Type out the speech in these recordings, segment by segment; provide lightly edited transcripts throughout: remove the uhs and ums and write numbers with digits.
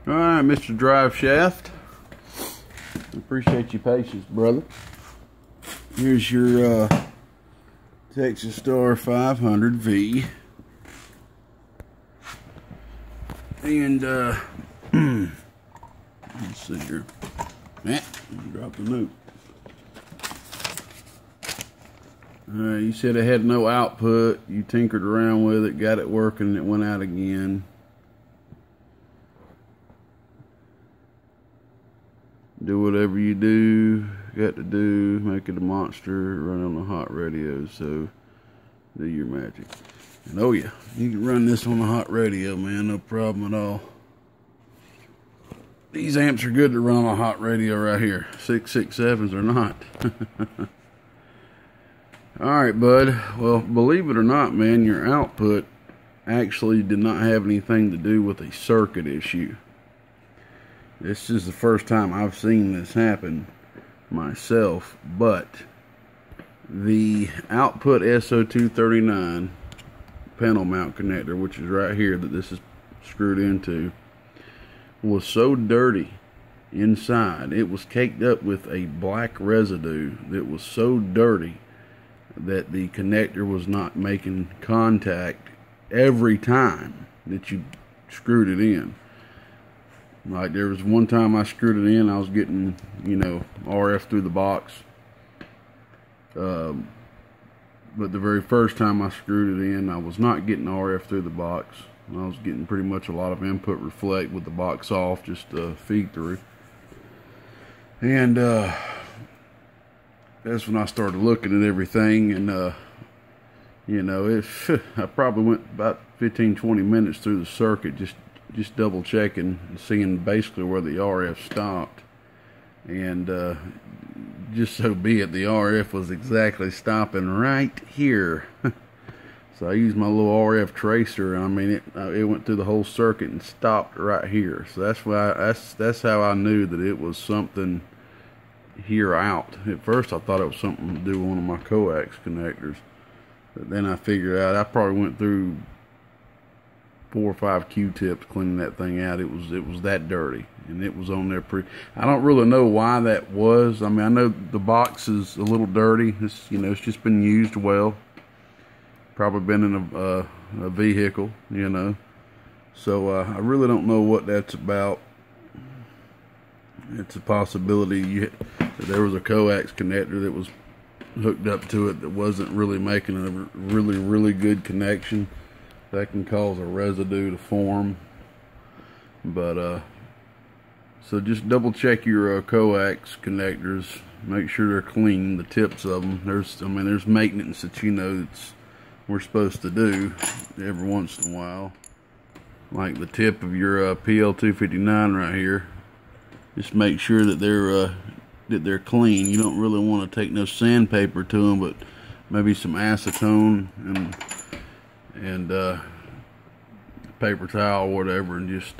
Alright, Mr. Driveshaft. Appreciate your patience, brother. Here's your Texas Star 500V. And let's see here. Drop the note. Alright, you said it had no output. You tinkered around with it, got it working, and it went out again. Do whatever you got to do, make it a monster, run on the hot radio, so do your magic. And oh yeah, you can run this on the hot radio, man, no problem at all. These amps are good to run on a hot radio right here. 667s are not. Alright, bud. Well, believe it or not, man, your output actually did not have anything to do with a circuit issue. This is the first time I've seen this happen myself, but the output S0239 panel mount connector, which is right here that this is screwed into, was so dirty inside. It was caked up with a black residue that was so dirty that the connector was not making contact every time that you screwed it in. Like, there was one time I screwed it in, I was getting, you know, RF through the box. But the very first time I screwed it in, I was not getting RF through the box. I was getting pretty much a lot of input reflect with the box off, just feed through. And that's when I started looking at everything, and you know, I probably went about 15-20 minutes through the circuit just double checking and seeing basically where the RF stopped. And just so be it, the RF was exactly stopping right here. So I used my little RF tracer, and I mean it went through the whole circuit and stopped right here. So that's how I knew that it was something here out. At first I thought it was something to do with one of my coax connectors, but then I figured out I probably went through 4 or 5 Q-tips cleaning that thing out. It was that dirty, and it was on there I don't really know why that was. I mean, I know the box is a little dirty. It's, you know, it's just been used well. Probably been in a vehicle, you know. So I really don't know what that's about. It's a possibility that there was a coax connector that was hooked up to it that wasn't really making a really good connection. That can cause a residue to form. But so just double check your coax connectors, make sure they're clean, the tips of them. There's maintenance that, you know, we're supposed to do every once in a while, like the tip of your PL259 right here. Just make sure that they're clean. You don't really want to take no sandpaper to them, but maybe some acetone and paper towel or whatever, and just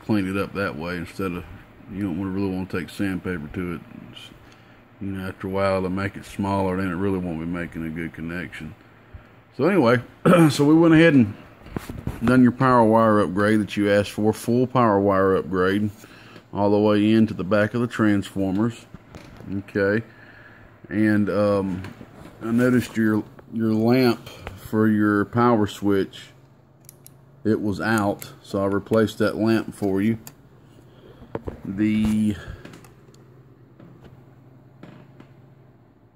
clean it up that way, instead of, you don't really want to take sandpaper to it. You know, after a while to make it smaller, then it really won't be making a good connection. So anyway, so we went ahead and done your power wire upgrade that you asked for. Full power wire upgrade all the way into the back of the transformers. Okay. And I noticed your lamp for your power switch, it was out, so I replaced that lamp for you. The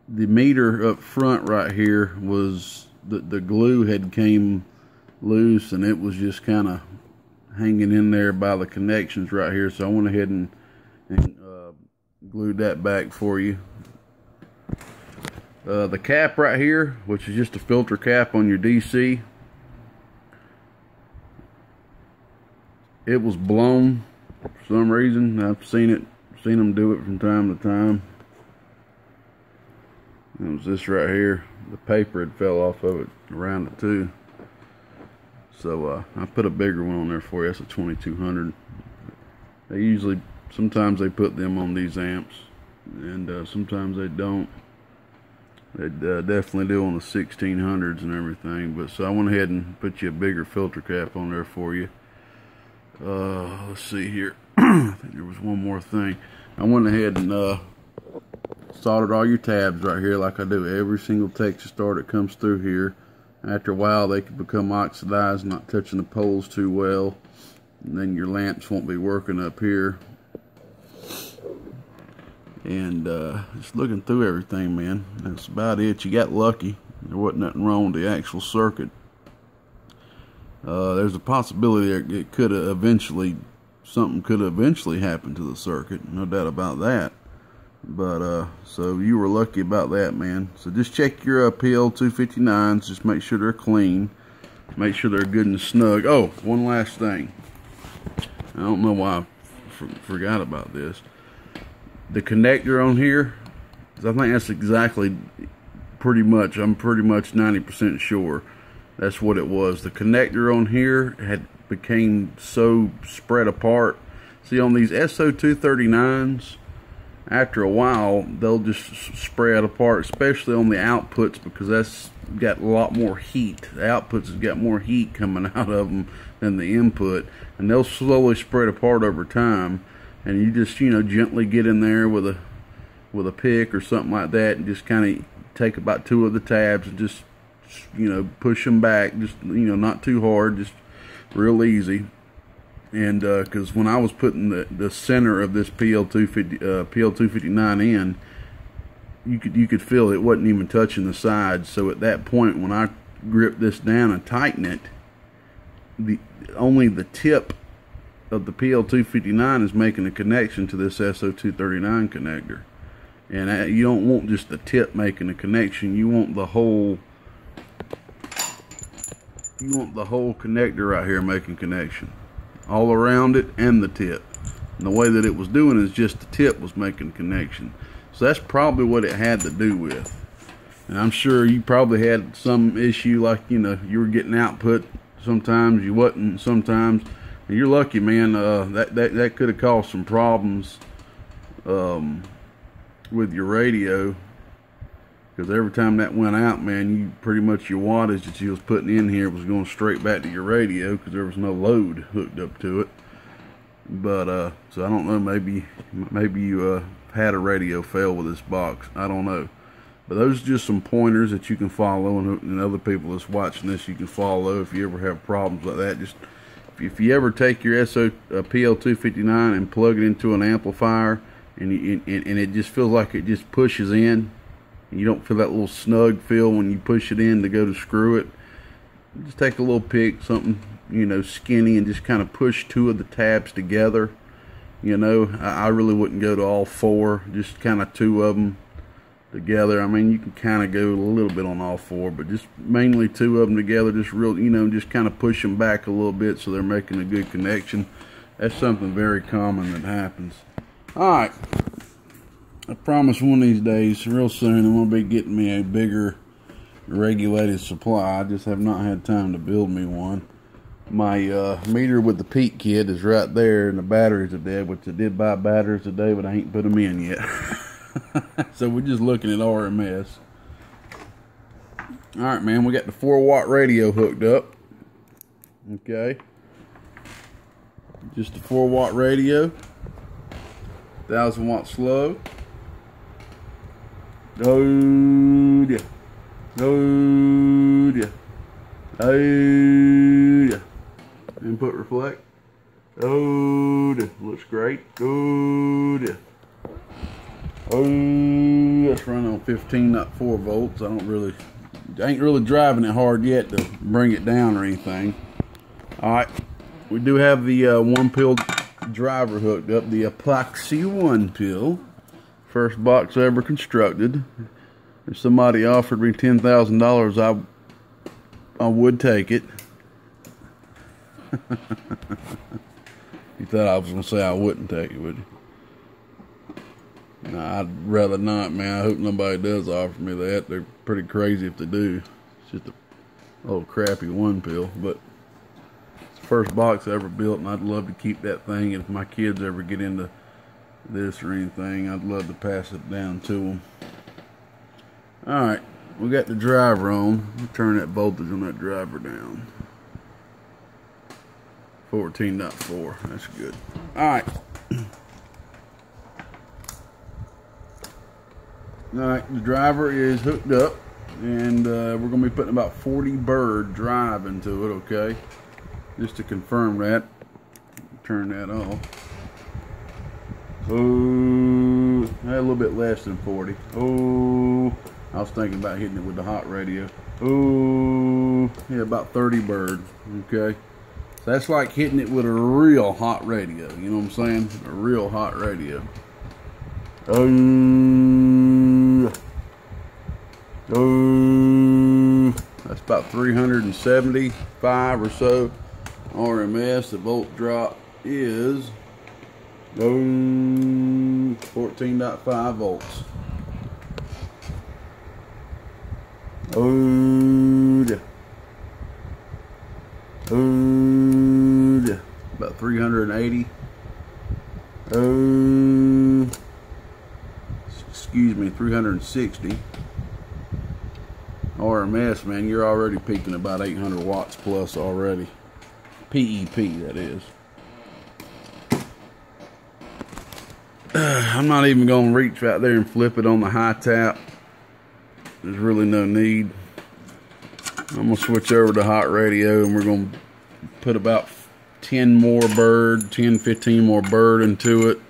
meter up front right here was the glue had came loose, and it was just kind of hanging in there by the connections right here, so I went ahead and glued that back for you. The cap right here, which is just a filter cap on your DC, it was blown for some reason. I've seen them do it from time to time. It was this right here. The paper had fell off of it around it too. So I put a bigger one on there for you. That's a 2200. Sometimes they put them on these amps, and sometimes they don't. They definitely do on the 1600s and everything. But so I went ahead and put you a bigger filter cap on there for you. Let's see here. I think there was one more thing. I went ahead and soldered all your tabs right here like I do every single Texas star that comes through here. After a while they can become oxidized, not touching the poles too well, and then your lamps won't be working up here. And just looking through everything, man, that's about it. You got lucky. There wasn't nothing wrong with the actual circuit. There's a possibility that it could have eventually, something could have eventually happened to the circuit, no doubt about that. But so you were lucky about that, man. So just check your PL259s. Just make sure they're clean. Make sure they're good and snug. Oh, one last thing. I don't know why I forgot about this. The connector on here, I think that's exactly, pretty much, I'm pretty much 90% sure that's what it was. The connector on here had became so spread apart. See, on these S0239s, after a while, they'll just spread apart, especially on the outputs, because that's got a lot more heat. The outputs has got more heat coming out of them than the input, and they'll slowly spread apart over time. And you just, you know, gently get in there with a pick or something like that, and just kind of take about 2 of the tabs and just, you know, push them back. Just, you know, not too hard, just real easy. And because when I was putting the center of this PL259 in, you could feel it wasn't even touching the sides. So at that point, when I grip this down and tighten it, only the tip of the PL259 is making a connection to this S0239 connector. And you don't want just the tip making a connection. You want the whole connector right here making connection, all around it and the tip. And the way that it was doing is just the tip was making connection. So that's probably what it had to do with. And I'm sure you probably had some issue, like, you know, you were getting output sometimes, you wasn't sometimes. And you're lucky, man. That could have caused some problems with your radio, because every time that went out, man, you pretty much, your wattage that you was putting in here was going straight back to your radio, because there was no load hooked up to it. But so I don't know, maybe you had a radio fail with this box. I don't know. But those are just some pointers that you can follow, and other people that's watching this, you can follow if you ever have problems like that. Just if you ever take your PL259 and plug it into an amplifier, and it just feels like it just pushes in, and you don't feel that little snug feel when you push it in to go to screw it, just take a little pick, something, you know, skinny, and just kind of push 2 of the tabs together. You know, I really wouldn't go to all 4, just kind of 2 of them together. I mean, you can kind of go a little bit on all 4, but just mainly 2 of them together, just real, you know, just kind of push them back a little bit so they're making a good connection. That's something very common that happens. Alright, I promise one of these days, real soon, I'm going to be getting me a bigger regulated supply. I just have not had time to build me one. My meter with the peak kit is right there, and the batteries are dead, which I did buy batteries today, but I ain't put them in yet. So we're just looking at RMS. Alright, man, we got the 4-watt radio hooked up. Okay. Just a 4-watt radio. 1000-watt slow. Oh yeah. Oh yeah. Oh yeah. Input reflect. Oh yeah. Looks great. Oh yeah. Oh, that's running on 15.4 volts. I ain't really driving it hard yet to bring it down or anything. Alright, we do have the 1-pill driver hooked up, the epoxy 1-pill. First box ever constructed. If somebody offered me $10,000, I would take it. You thought I was going to say I wouldn't take it, would you? Nah, I'd rather not, man. I hope nobody does offer me that. They're pretty crazy if they do. It's just a old crappy 1-pill, but it's the first box I ever built, and I'd love to keep that thing. And if my kids ever get into this or anything, I'd love to pass it down to them. Alright, we got the driver on. Turn that voltage on that driver down. 14.4. That's good. Alright. Alright, the driver is hooked up, and we're going to be putting about 40 bird drive into it, okay? Just to confirm that. Turn that off. Oh, a little bit less than 40. Oh, I was thinking about hitting it with the hot radio. Oh, yeah, about 30 bird, okay? So that's like hitting it with a real hot radio, you know what I'm saying? A real hot radio. That's about 375 or so RMS. The volt drop is 14.5 volts. About 380. Excuse me, 360 RMS, man. You're already peaking about 800 watts plus already. PEP, that is. I'm not even going to reach out there and flip it on the high tap. There's really no need. I'm going to switch over to hot radio, and we're going to put about 10, 15 more bird into it.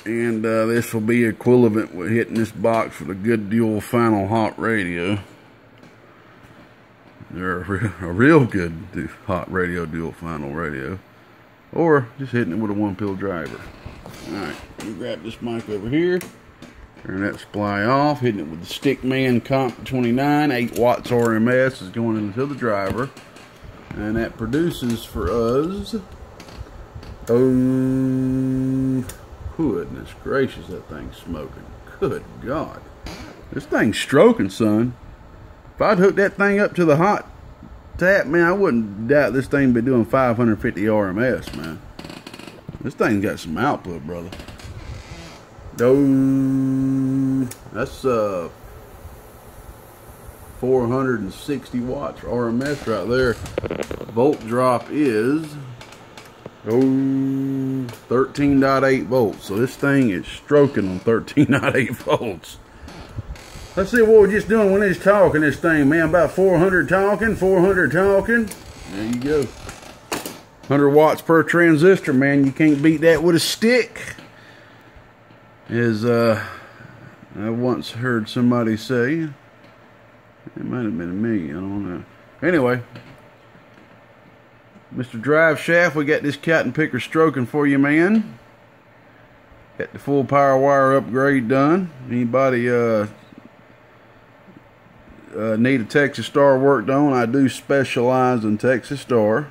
And this will be equivalent with hitting this box with a good dual final hot radio. They're a real good hot radio, dual final radio. Or just hitting it with a 1-pill driver. Alright, let me grab this mic over here. Turn that supply off. Hitting it with the Stickman Comp 29. 8 watts RMS is going into the driver. And that produces for us... oh, goodness gracious, that thing's smoking. Good God. This thing's stroking, son. If I'd hooked that thing up to the hot tap, man, I wouldn't doubt this thing be doing 550 RMS, man. This thing's got some output, brother. Oh, that's 460 watts RMS right there. Volt drop is 13.8 volts. So this thing is stroking on 13.8 volts. Let's see what we're just doing when it's talking this thing, man. About 400 talking, 400 talking. There you go. 100 watts per transistor, man. You can't beat that with a stick. As I once heard somebody say. It might have been me, I don't know. Anyway, Mr. Driveshaft, we got this cat and picker stroking for you, man. Got the full power wire upgrade done. Anybody need a Texas Star worked on? I do specialize in Texas Star.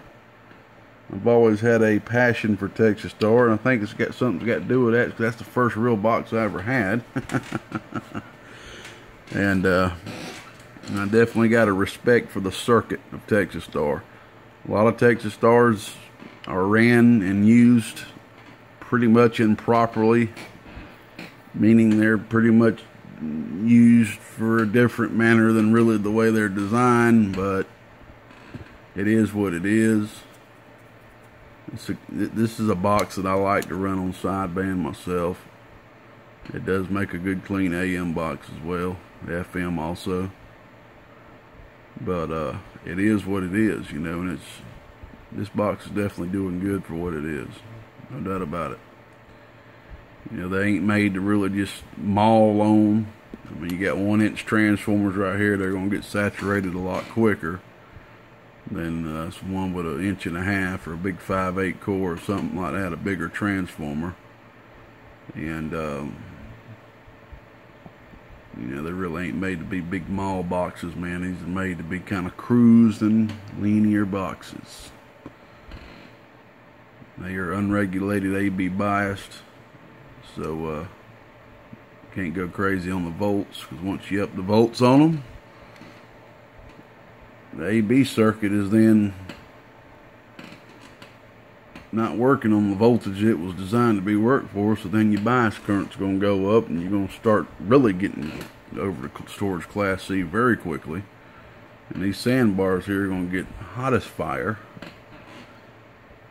I've always had a passion for Texas Star, and I think it's got something to do with that, because that's the first real box I ever had. And I definitely got a respect for the circuit of Texas Star. A lot of Texas Stars are ran and used pretty much improperly, meaning they're pretty much used for a different manner than really the way they're designed, but it is what it is. This is a box that I like to run on sideband myself. It does make a good clean AM box as well, FM also. But it is what it is, you know, and this box is definitely doing good for what it is. No doubt about it. You know, they ain't made to really just maul on. I mean, you got 1-inch transformers right here. They're going to get saturated a lot quicker than one with 1.5 inches or a big 5/8 core or something like that, a bigger transformer. And you know, they really ain't made to be big maul boxes, man. These are made to be kind of cruised and linear boxes. They are unregulated AB biased, so can't go crazy on the volts, because once you up the volts on them, the AB circuit is then not working on the voltage it was designed to be worked for, so then your bias current's going to go up, and you're going to start really getting over to storage class C very quickly. And these sandbars here are going to get hot as fire.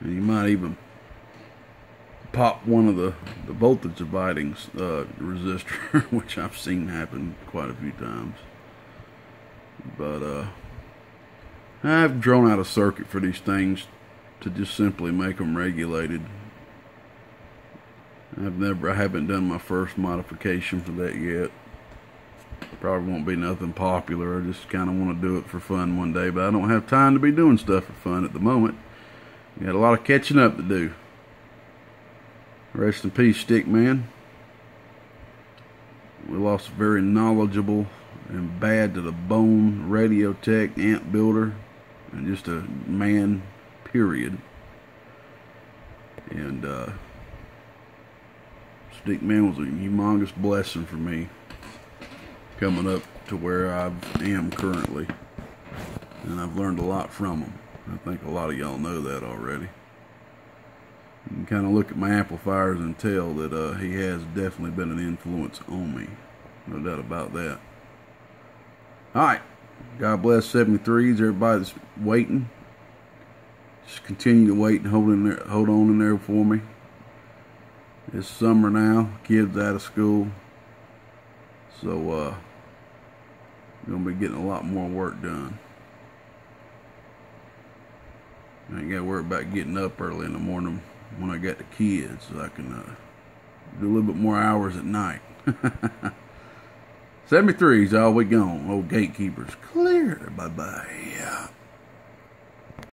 And you might even pop one of the voltage dividing resistor, which I've seen happen quite a few times. But I've drawn out a circuit for these things to just simply make them regulated. I haven't done my first modification for that yet. Probably won't be nothing popular. I just kind of want to do it for fun one day, but I don't have time to be doing stuff for fun at the moment. Got a lot of catching up to do. Rest in peace, Stickman. We lost a very knowledgeable and bad to the bone radio tech, amp builder, and just a man, period. And Stickman was a humongous blessing for me, coming up to where I am currently. And I've learned a lot from him. I think a lot of y'all know that already. You can kind of look at my amplifiers and tell that he has definitely been an influence on me. No doubt about that. Alright. God bless 73s. Everybody that's waiting, just continue to wait and hold on in there for me. It's summer now. Kids out of school. So, we're going to be getting a lot more work done. I ain't got to worry about getting up early in the morning when I got the kids, so I can do a little bit more hours at night. 73's all we gone. Old Gatekeepers clear. Bye-bye.